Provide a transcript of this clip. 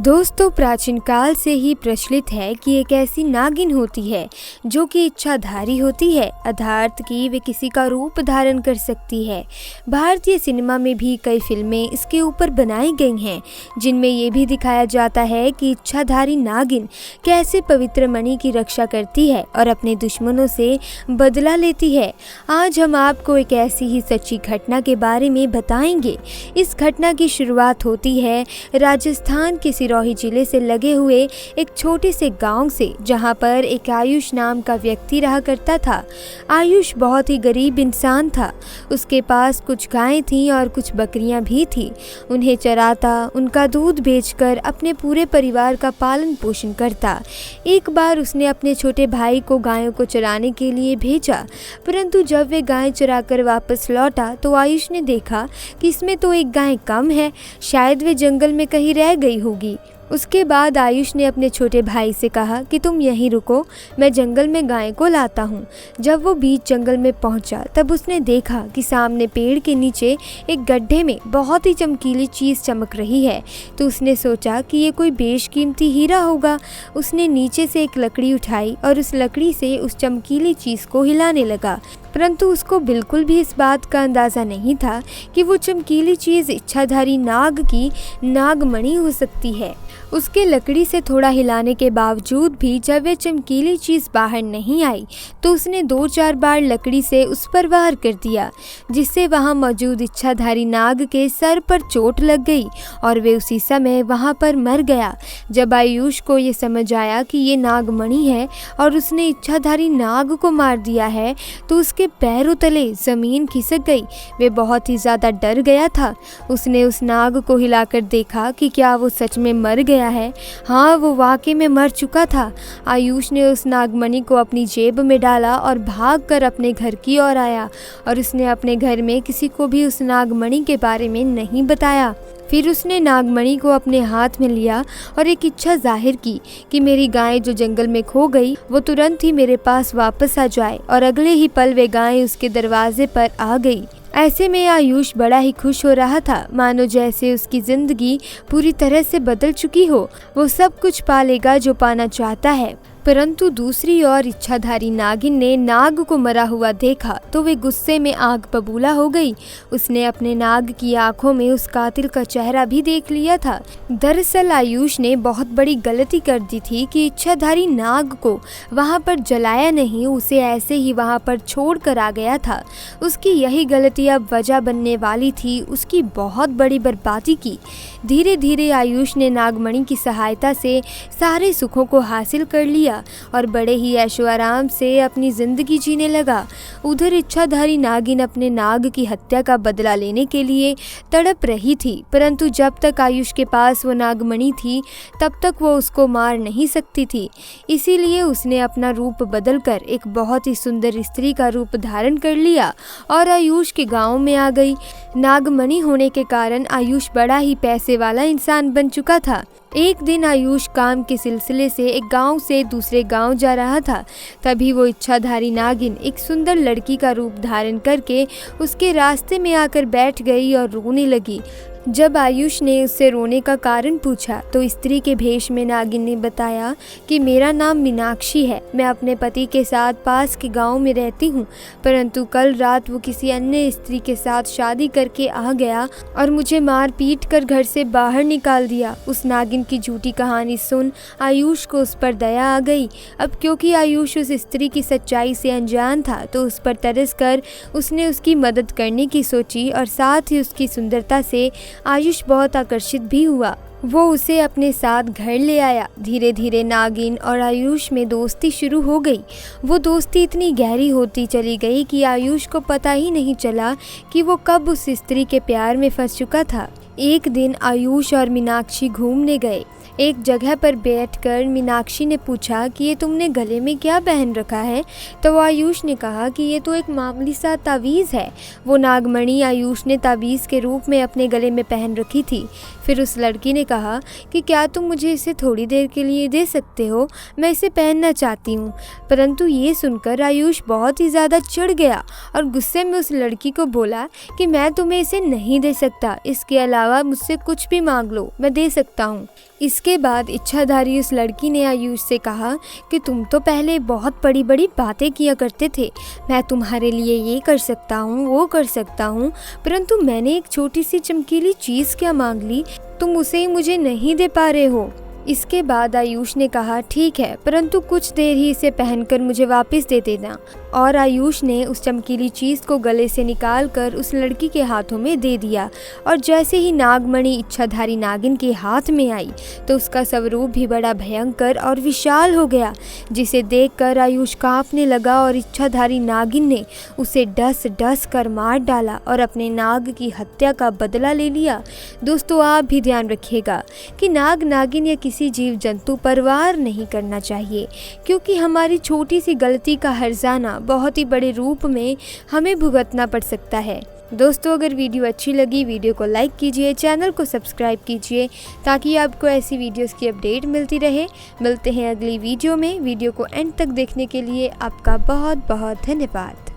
दोस्तों, प्राचीन काल से ही प्रचलित है कि एक ऐसी नागिन होती है जो कि इच्छाधारी होती है, अर्थात कि वे किसी का रूप धारण कर सकती है। भारतीय सिनेमा में भी कई फिल्में इसके ऊपर बनाई गई हैं, जिनमें ये भी दिखाया जाता है कि इच्छाधारी नागिन कैसे पवित्र मणि की रक्षा करती है और अपने दुश्मनों से बदला लेती है। आज हम आपको एक ऐसी ही सच्ची घटना के बारे में बताएंगे। इस घटना की शुरुआत होती है राजस्थान के सिरोही जिले से लगे हुए एक छोटे से गांव से, जहां पर एक आयुष नाम का व्यक्ति रहा करता था। आयुष बहुत ही गरीब इंसान था। उसके पास कुछ गायें थीं और कुछ बकरियां भी थीं। उन्हें चराता, उनका दूध बेचकर अपने पूरे परिवार का पालन पोषण करता। एक बार उसने अपने छोटे भाई को गायों को चराने के लिए भेजा, परंतु जब वे गायें चराकर वापस लौटा तो आयुष ने देखा कि इसमें तो एक गाय कम है, शायद वे जंगल में कहीं रह गई होगी। उसके बाद आयुष ने अपने छोटे भाई से कहा कि तुम यहीं रुको, मैं जंगल में गाय को लाता हूँ। जब वो बीच जंगल में पहुँचा तब उसने देखा कि सामने पेड़ के नीचे एक गड्ढे में बहुत ही चमकीली चीज़ चमक रही है, तो उसने सोचा कि ये कोई बेशकीमती हीरा होगा। उसने नीचे से एक लकड़ी उठाई और उस लकड़ी से उस चमकीली चीज़ को हिलाने लगा, परंतु उसको बिल्कुल भी इस बात का अंदाज़ा नहीं था कि वो चमकीली चीज़ इच्छाधारी नाग की नागमणि हो सकती है। उसके लकड़ी से थोड़ा हिलाने के बावजूद भी जब वह चमकीली चीज़ बाहर नहीं आई तो उसने 2-4 बार लकड़ी से उस पर वार कर दिया, जिससे वहां मौजूद इच्छाधारी नाग के सर पर चोट लग गई और वे उसी समय वहां पर मर गया। जब आयुष को ये समझ आया कि ये नागमणि है और उसने इच्छाधारी नाग को मार दिया है, तो उसके पैरों तले ज़मीन खिसक गई। वे बहुत ही ज़्यादा डर गया था। उसने उस नाग को हिलाकर देखा कि क्या वो सच में मर गया है। हाँ, वो वाकई में मर चुका था। आयुष ने उस नागमणि को अपनी जेब में डाला और भागकर अपने घर की ओर आया और उसने अपने घर में किसी को भी उस नागमणि के बारे में नहीं बताया। फिर उसने नागमणि को अपने हाथ में लिया और एक इच्छा जाहिर की कि मेरी गाय जो जंगल में खो गई वो तुरंत ही मेरे पास वापस आ जाए, और अगले ही पल वे गाय उसके दरवाजे पर आ गई। ऐसे में आयुष बड़ा ही खुश हो रहा था, मानो जैसे उसकी जिंदगी पूरी तरह से बदल चुकी हो। वो सब कुछ पा लेगा जो पाना चाहता है। परंतु दूसरी ओर इच्छाधारी नागिन ने नाग को मरा हुआ देखा तो वे गुस्से में आग बबूला हो गई। उसने अपने नाग की आंखों में उस कातिल का चेहरा भी देख लिया था। दरअसल आयुष ने बहुत बड़ी गलती कर दी थी कि इच्छाधारी नाग को वहां पर जलाया नहीं, उसे ऐसे ही वहां पर छोड़ कर आ गया था। उसकी यही गलती अब वजह बनने वाली थी उसकी बहुत बड़ी बर्बादी की। धीरे धीरे आयुष ने नागमणि की सहायता से सारे सुखों को हासिल कर लिया और बड़े ही ऐशो आराम से अपनी जिंदगी जीने लगा। उधर इच्छाधारी नागिन अपने नाग की हत्या का बदला लेने के लिए तड़प रही थी, परंतु जब तक आयुष के पास वो नागमणि थी तब तक वो उसको मार नहीं सकती थी। इसीलिए उसने अपना रूप बदलकर एक बहुत ही सुंदर स्त्री का रूप धारण कर लिया और आयुष के गांव में आ गई। नागमणि होने के कारण आयुष बड़ा ही पैसे वाला इंसान बन चुका था। एक दिन आयुष काम के सिलसिले से एक गांव से दूसरे गांव जा रहा था। तभी वो इच्छाधारी नागिन एक सुंदर लड़की का रूप धारण करके उसके रास्ते में आकर बैठ गई और रोने लगी। जब आयुष ने उससे रोने का कारण पूछा तो स्त्री के भेष में नागिन ने बताया कि मेरा नाम मीनाक्षी है, मैं अपने पति के साथ पास के गांव में रहती हूं, परंतु कल रात वो किसी अन्य स्त्री के साथ शादी करके आ गया और मुझे मार पीट कर घर से बाहर निकाल दिया। उस नागिन की झूठी कहानी सुन आयुष को उस पर दया आ गई। अब क्योंकि आयुष उस स्त्री की सच्चाई से अनजान था तो उस पर तरस कर उसने उसकी मदद करने की सोची और साथ ही उसकी सुंदरता से आयुष बहुत आकर्षित भी हुआ। वो उसे अपने साथ घर ले आया। धीरे धीरे नागिन और आयुष में दोस्ती शुरू हो गई। वो दोस्ती इतनी गहरी होती चली गई कि आयुष को पता ही नहीं चला कि वो कब उस स्त्री के प्यार में फंस चुका था। एक दिन आयुष और मीनाक्षी घूमने गए। एक जगह पर बैठकर मीनाक्षी ने पूछा कि ये तुमने गले में क्या पहन रखा है, तो आयुष ने कहा कि ये तो एक मामूली सा तावीज़ है। वो नागमणि आयुष ने तावीज़ के रूप में अपने गले में पहन रखी थी। फिर उस लड़की ने कहा कि क्या तुम मुझे इसे थोड़ी देर के लिए दे सकते हो, मैं इसे पहनना चाहती हूँ। परंतु ये सुनकर आयुष बहुत ही ज़्यादा चिढ़ गया और गुस्से में उस लड़की को बोला कि मैं तुम्हें इसे नहीं दे सकता। इसके अलावा अलावा मुझसे कुछ भी मांग लो, मैं दे सकता हूँ। इसके बाद इच्छाधारी उस लड़की ने आयुष से कहा कि तुम तो पहले बहुत बड़ी बड़ी बातें किया करते थे, मैं तुम्हारे लिए ये कर सकता हूँ, वो कर सकता हूँ, परंतु मैंने एक छोटी सी चमकीली चीज़ क्या मांग ली, तुम उसे ही मुझे नहीं दे पा रहे हो। इसके बाद आयुष ने कहा ठीक है, परंतु कुछ देर ही इसे पहनकर मुझे वापस दे देना। और आयुष ने उस चमकीली चीज़ को गले से निकालकर उस लड़की के हाथों में दे दिया। और जैसे ही नागमणि इच्छाधारी नागिन के हाथ में आई तो उसका स्वरूप भी बड़ा भयंकर और विशाल हो गया, जिसे देखकर आयुष कांपने लगा और इच्छाधारी नागिन ने उसे डस डस कर मार डाला और अपने नाग की हत्या का बदला ले लिया। दोस्तों, आप भी ध्यान रखिएगा कि नाग नागिन या किसी जीव जंतु पर वार नहीं करना चाहिए, क्योंकि हमारी छोटी सी गलती का हर्जाना बहुत ही बड़े रूप में हमें भुगतना पड़ सकता है। दोस्तों, अगर वीडियो अच्छी लगी वीडियो को लाइक कीजिए, चैनल को सब्सक्राइब कीजिए ताकि आपको ऐसी वीडियोस की अपडेट मिलती रहे। मिलते हैं अगली वीडियो में। वीडियो को एंड तक देखने के लिए आपका बहुत बहुत धन्यवाद।